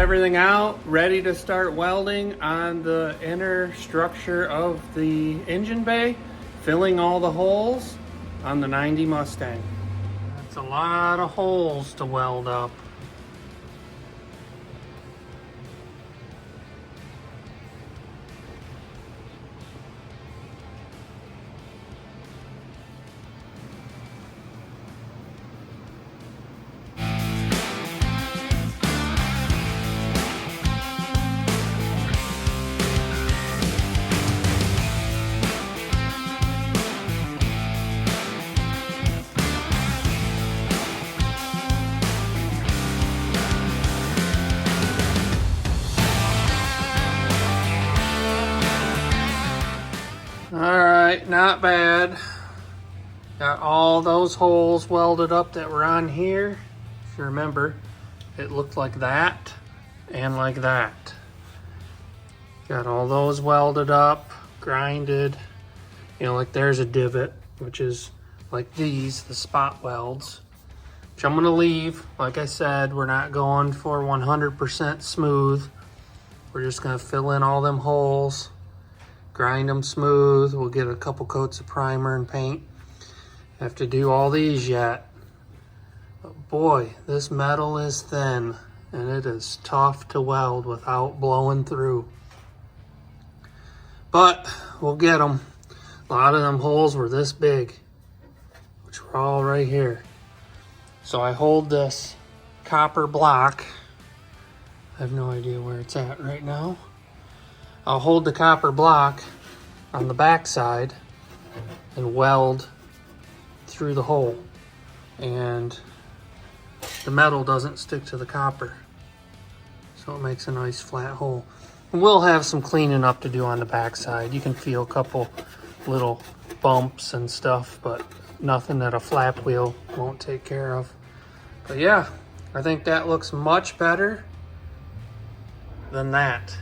everything out, ready to start welding on the inner structure of the engine bay, filling all the holes on the 90 Mustang. That's a lot of holes to weld up. Alright, not bad. Got all those holes welded up that were on here. If you remember, it looked like that and like that. Got all those welded up, grinded. You know, like there's a divot, which is like these, the spot welds, which I'm gonna leave. Like I said, we're not going for 100% smooth. We're just gonna fill in all them holes, grind them smooth. We'll get a couple coats of primer and paint. Have to do all these yet. But boy, this metal is thin and it is tough to weld without blowing through. But we'll get them. A lot of them holes were this big, which were all right here. So I hold this copper block. I have no idea where it's at right now. I'll hold the copper block on the back side and weld through the hole, and the metal doesn't stick to the copper, so it makes a nice flat hole. And we'll have some cleaning up to do on the back side. You can feel a couple little bumps and stuff, but nothing that a flap wheel won't take care of. But yeah, I think that looks much better than that.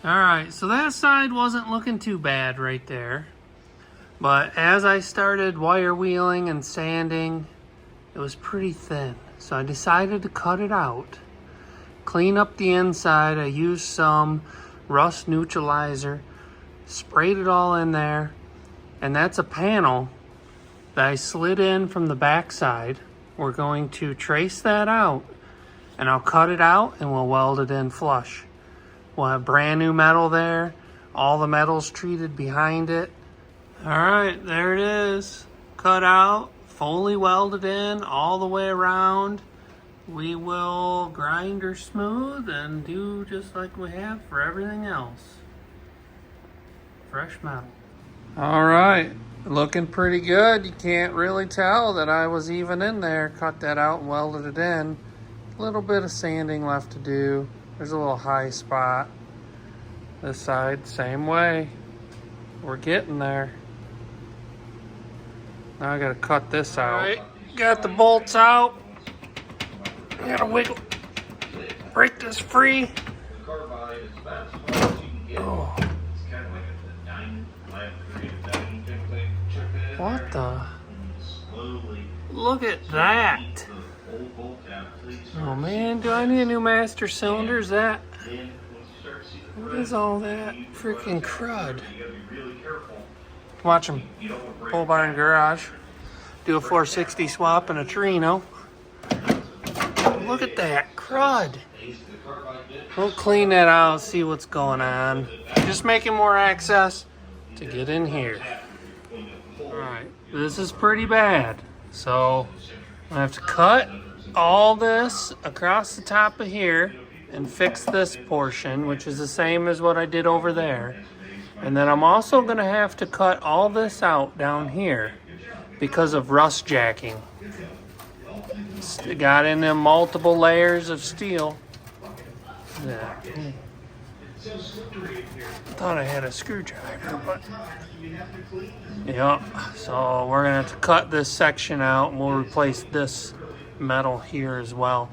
Alright, so that side wasn't looking too bad right there. But as I started wire wheeling and sanding, it was pretty thin. So I decided to cut it out. Clean up the inside. I used some rust neutralizer. Sprayed it all in there. And that's a panel that I slid in from the back side. We're going to trace that out. And I'll cut it out and we'll weld it in flush. We'll have brand new metal there. All the metal's treated behind it. Alright, there it is. Cut out, fully welded in all the way around. We will grind her smooth and do just like we have for everything else. Fresh metal. Alright, looking pretty good. You can't really tell that I was even in there. Cut that out and welded it in. A little bit of sanding left to do. There's a little high spot. This side, same way. We're getting there. Now I gotta cut this out. Alright, got the bolts out. Gotta wiggle. Break this free. Oh. What the? Look at that. Oh man, do I need a new master cylinder? Is that? What is all that freaking crud? Watch them. Pole barn garage. Do a 460 swap and a Torino. Look at that crud. We'll clean that out, see what's going on. Just making more access to get in here. Alright, this is pretty bad. So I have to cut all this across the top of here and fix this portion, which is the same as what I did over there. And then I'm also going to have to cut all this out down here because of rust jacking. It got in them multiple layers of steel. Yeah. Thought I had a screwdriver, but yep. So we're going to have to cut this section out and we'll replace this metal here as well.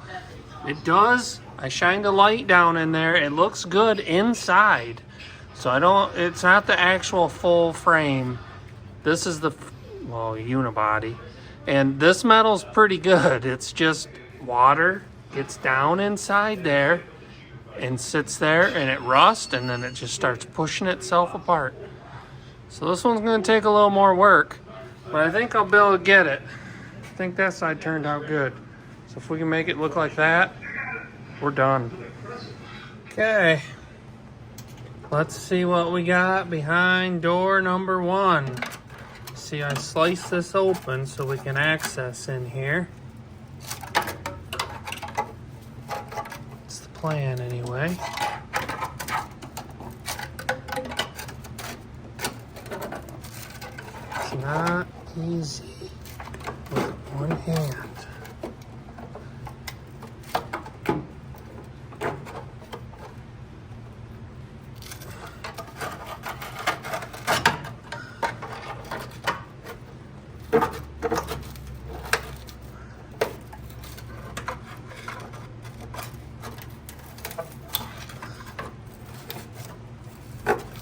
It does. I shined a light down in there. It looks good inside. So it's not the actual full frame. This is the, well, unibody. And this metal's pretty good. It's just water gets down inside there and sits there and it rusts and then it just starts pushing itself apart. So this one's gonna take a little more work, but I think I'll be able to get it. I think that side turned out good. So if we can make it look like that, we're done. Okay. Let's see what we got behind door number 1. See, I sliced this open so we can access in here. It's the plan anyway. It's not easy with one hand.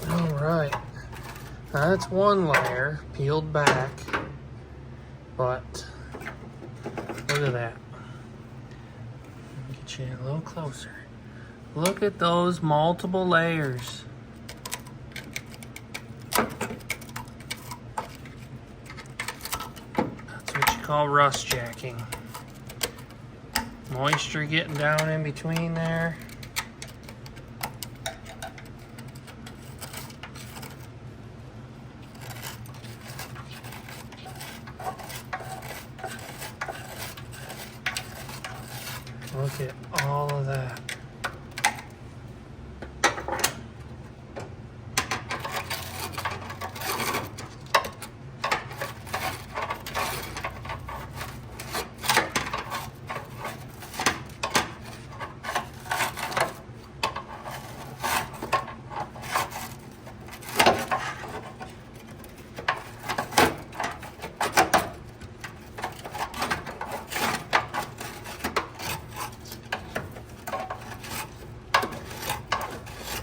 Alright, that's one layer peeled back, but look at that. Get you a little closer. Look at those multiple layers. That's what you call rust jacking. Moisture getting down in between there. Look at all of that.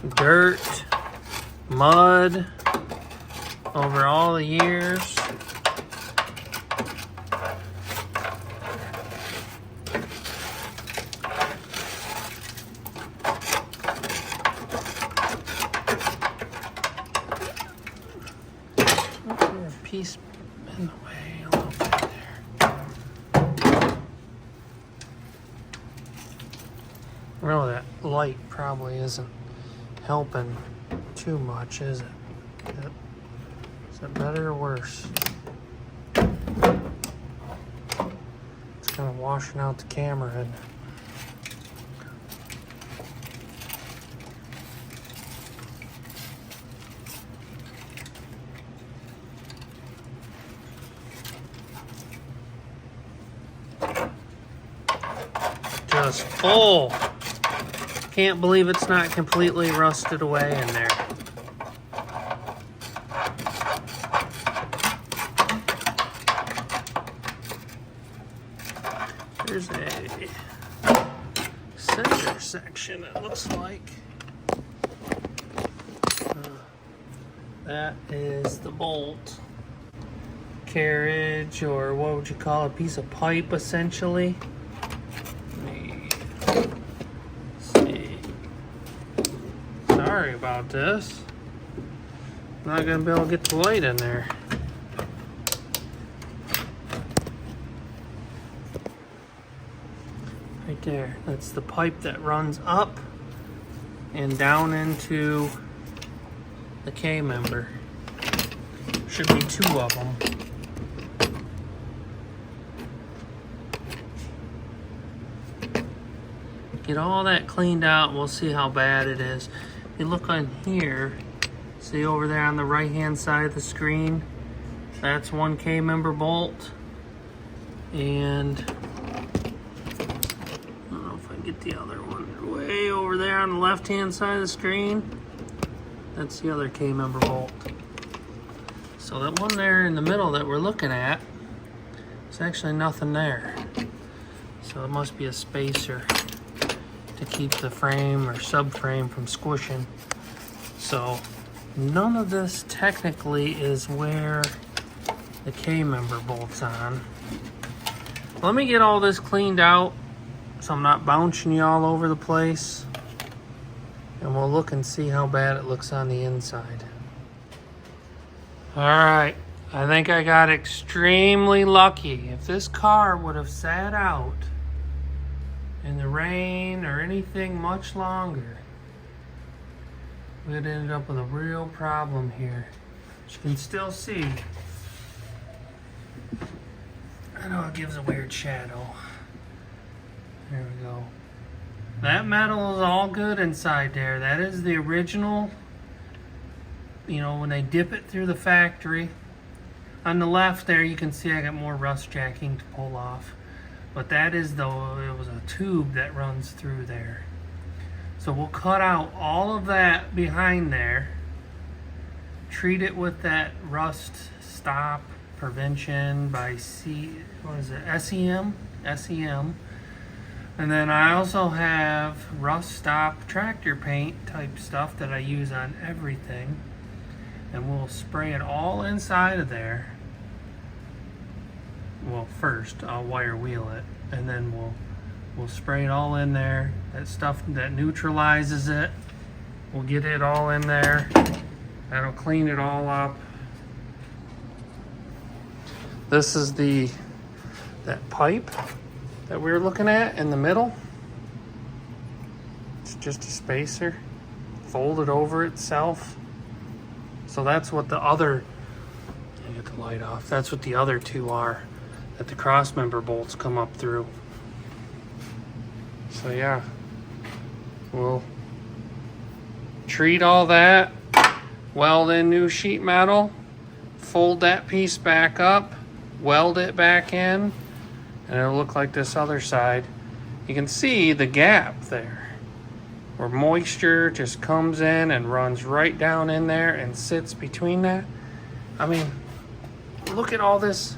dirt, mud over all the years. Piece in the way a little bit there. Really, that light probably isn't helping too much, is it? Is it better or worse? It's kind of washing out the camera, isn't it? Just full. Can't believe it's not completely rusted away in there. There's a center section, it looks like. That is the bolt carriage, or what would you call it? A piece of pipe, essentially. Sorry about this. Not gonna be able to get the light in there. Right there. That's the pipe that runs up and down into the K-member. Should be two of them. Get all that cleaned out and we'll see how bad it is. If you look on here, see over there on the right hand side of the screen, that's one K-member bolt. And I don't know if I can get the other one way over there on the left hand side of the screen. That's the other K-member bolt. So that one there in the middle that we're looking at, there's actually nothing there. So it must be a spacer to keep the frame or subframe from squishing. So none of this technically is where the K-member bolt's on. Let me get all this cleaned out so I'm not bouncing you all over the place, and we'll look and see how bad it looks on the inside. All right, I think I got extremely lucky. If this car would have sat out in the rain or anything much longer, we'd ended up with a real problem here. As you can still see, I know it gives a weird shadow. There we go. That metal is all good inside there. That is the original, you know, when they dip it through the factory. On the left there, you can see I got more rust jacking to pull off. But that is it was a tube that runs through there. So we'll cut out all of that behind there, treat it with that rust stop prevention by SEM? SEM. And then I also have rust stop tractor paint type stuff that I use on everything. And we'll spray it all inside of there. Well, first I'll wire wheel it, and then we'll spray it all in there. That stuff that neutralizes it, we'll get it all in there. That'll clean it all up. This is that pipe that we were looking at in the middle. It's just a spacer folded over itself. So that's what the other, I get the light off, that's what the other two are that the cross member bolts come up through. So yeah, we'll treat all that, weld in new sheet metal, fold that piece back up, weld it back in, and it'll look like this other side. You can see the gap there where moisture just comes in and runs right down in there and sits between that. I mean, look at all this.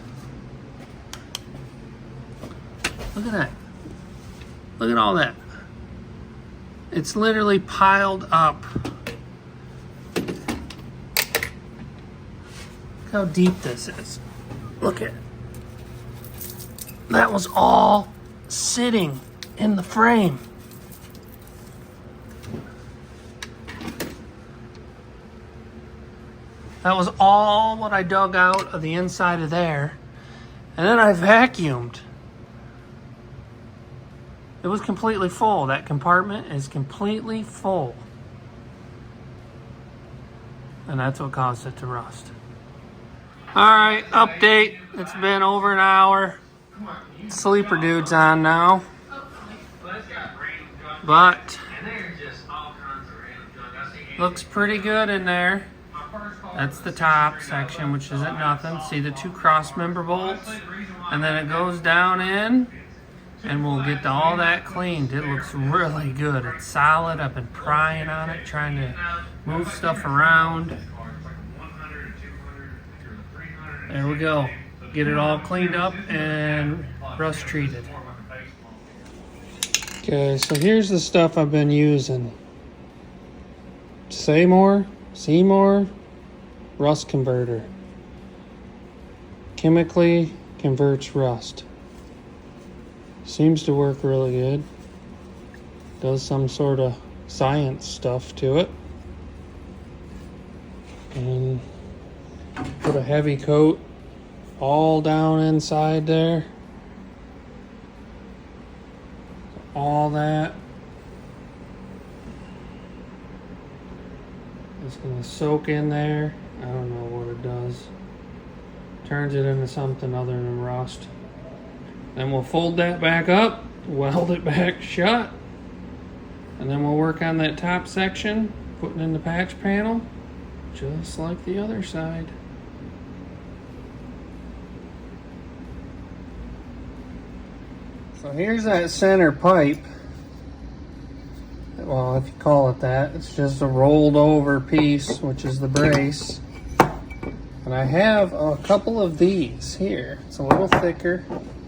Look at that. Look at all that. It's literally piled up how deep this is. Look at it. That was all sitting in the frame. That was all what I dug out of the inside of there. And then I vacuumed. It was completely full. That compartment is completely full. And that's what caused it to rust. Alright, update. It's been over an hour. Sleeper dude's on now. But looks pretty good in there. That's the top section, which isn't nothing. See the two cross member bolts? And then it goes down in, and we'll get all that cleaned. It looks really good. It's solid. I've been prying on it, trying to move stuff around. There we go. Get it all cleaned up and rust treated. Okay, so here's the stuff I've been using. Seymour rust converter. Chemically converts rust. Seems to work really good. Does some sort of science stuff to it. And put a heavy coat all down inside there. All that. It's going to soak in there. I don't know what it does. Turns it into something other than rust. Then we'll fold that back up, weld it back shut, and then we'll work on that top section, putting in the patch panel, just like the other side. So here's that center pipe. Well, if you call it that, it's just a rolled over piece, which is the brace. And I have a couple of these here. It's a little thicker.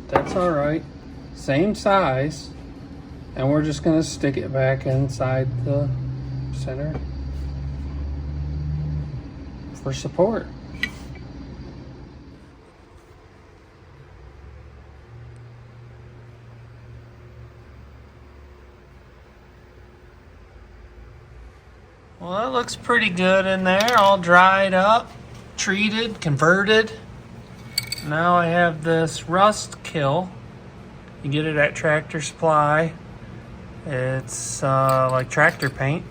That's all right. Same size. And we're just going to stick it back inside the center for support. Well, it looks pretty good in there, all dried up, treated, converted. Now I have this rust kill. You get it at Tractor Supply. It's like tractor paint.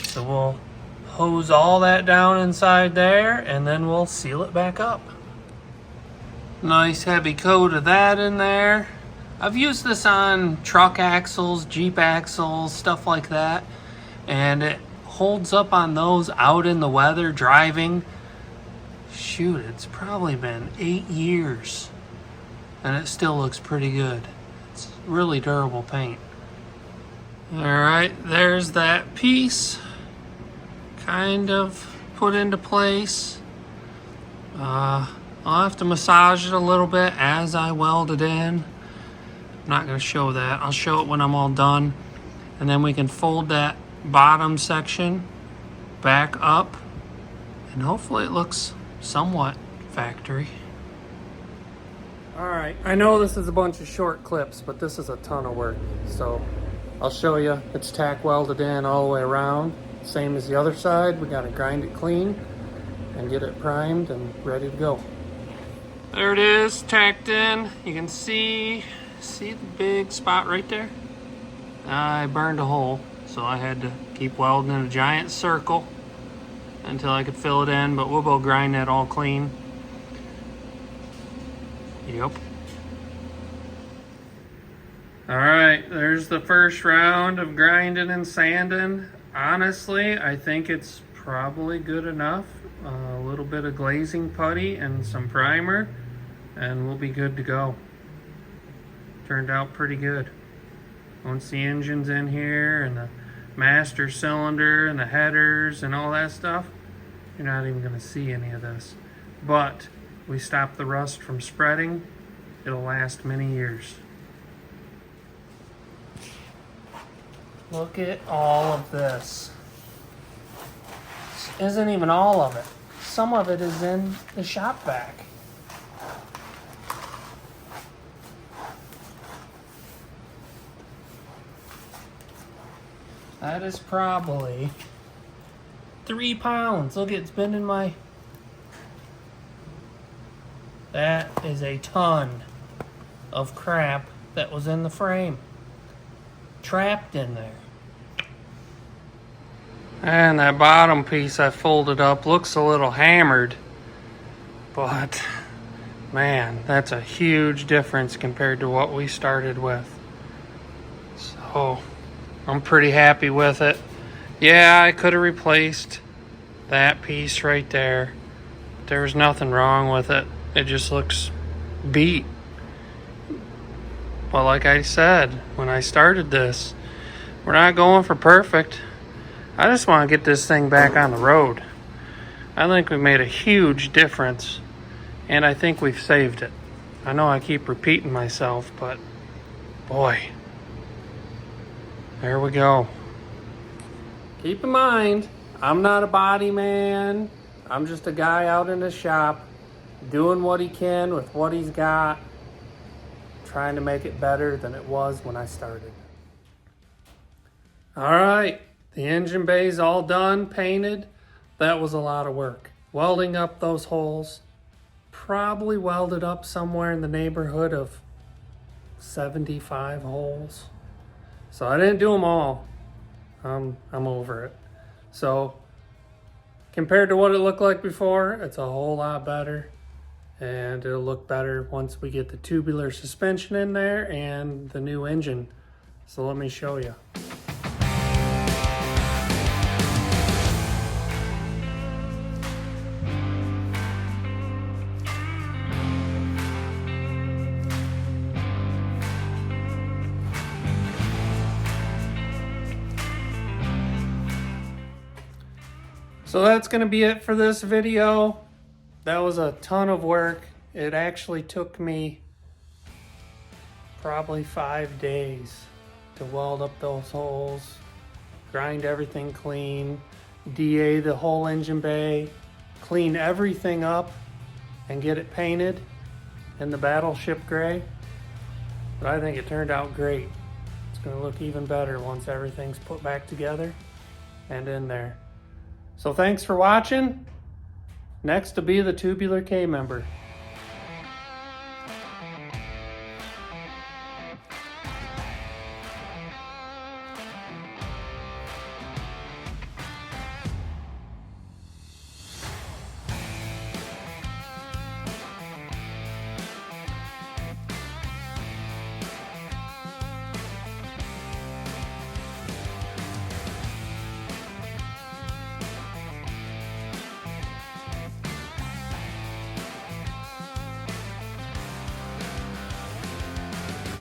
So we'll hose all that down inside there and then we'll seal it back up. Nice heavy coat of that in there. I've used this on truck axles, Jeep axles, stuff like that. And it holds up on those out in the weather driving. Shoot, it's probably been 8 years and it still looks pretty good. It's really durable paint. Alright, there's that piece kind of put into place. I'll have to massage it a little bit as I weld it in. I'm not going to show that. I'll show it when I'm all done. And then we can fold that bottom section back up and hopefully it looks somewhat factory. Alright, I know this is a bunch of short clips, but this is a ton of work. So I'll show you. It's tack welded in all the way around. Same as the other side. We got to grind it clean and get it primed and ready to go. There it is, tacked in. You can see the big spot right there? I burned a hole, so I had to keep welding in a giant circle until I could fill it in, but we'll go grind that all clean. Yep. Alright, there's the first round of grinding and sanding. Honestly, I think it's probably good enough. A little bit of glazing putty and some primer, and we'll be good to go. Turned out pretty good. Once the engine's in here and the master cylinder and the headers and all that stuff, you're not even going to see any of this. But we stop the rust from spreading. It'll last many years. Look at all of this. This isn't even all of it. some of it is in the shop vac. That is probably 3 pounds. Look, it's been in my... That is a ton of crap that was in the frame. Trapped in there. And that bottom piece I folded up looks a little hammered. But, man, that's a huge difference compared to what we started with. So... I'm pretty happy with it. Yeah, I could have replaced that piece right there. There's nothing wrong with it. It just looks beat. But like I said, when I started this, we're not going for perfect. I just want to get this thing back on the road. I think we made a huge difference, and I think we've saved it. I know I keep repeating myself, but boy. There we go. Keep in mind, I'm not a body man. I'm just a guy out in the shop doing what he can with what he's got, trying to make it better than it was when I started. All right, the engine bay's all done, painted. That was a lot of work. Welding up those holes. Probably welded up somewhere in the neighborhood of 75 holes. So I didn't do them all. I'm over it. So compared to what it looked like before, it's a whole lot better. And it'll look better once we get the tubular suspension in there and the new engine. So let me show you. So that's going to be it for this video. That was a ton of work. It actually took me probably 5 days to weld up those holes, grind everything clean, DA the whole engine bay, clean everything up, and get it painted in the Battleship Gray. But I think it turned out great. It's going to look even better once everything's put back together and in there. So thanks for watching. Next to be the Tubular K member.